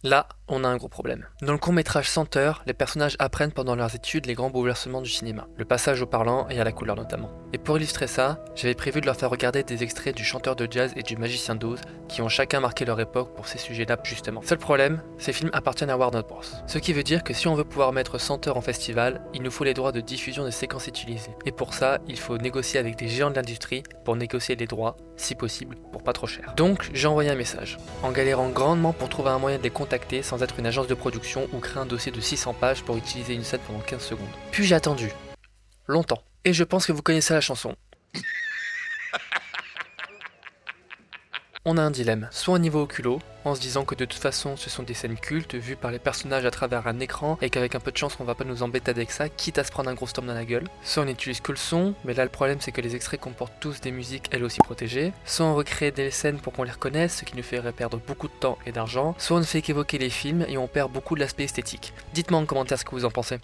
Là, on a un gros problème. Dans le court-métrage Senteur, les personnages apprennent pendant leurs études les grands bouleversements du cinéma, le passage au parlant et à la couleur notamment. Et pour illustrer ça, j'avais prévu de leur faire regarder des extraits du chanteur de jazz et du magicien d'Oz, qui ont chacun marqué leur époque pour ces sujets-là justement. Seul problème, ces films appartiennent à Warner Bros. Ce qui veut dire que si on veut pouvoir mettre Senteur en festival, il nous faut les droits de diffusion des séquences utilisées. Et pour ça, il faut négocier avec des géants de l'industrie pour négocier les droits, si possible, pour pas trop cher. Donc, j'ai envoyé un message, en galérant grandement pour trouver un moyen de les contacter sans être une agence de production ou créer un dossier de 600 pages pour utiliser une scène pendant 15 secondes. Puis j'ai attendu. Longtemps. Et je pense que vous connaissez la chanson. On a un dilemme, soit on y va au culot, en se disant que de toute façon ce sont des scènes cultes vues par les personnages à travers un écran et qu'avec un peu de chance on va pas nous embêter avec ça, quitte à se prendre un gros storm dans la gueule. Soit on n'utilise que le son, mais là le problème c'est que les extraits comportent tous des musiques elles aussi protégées. Soit on recrée des scènes pour qu'on les reconnaisse, ce qui nous ferait perdre beaucoup de temps et d'argent. Soit on ne fait qu'évoquer les films et on perd beaucoup de l'aspect esthétique. Dites-moi en commentaire ce que vous en pensez.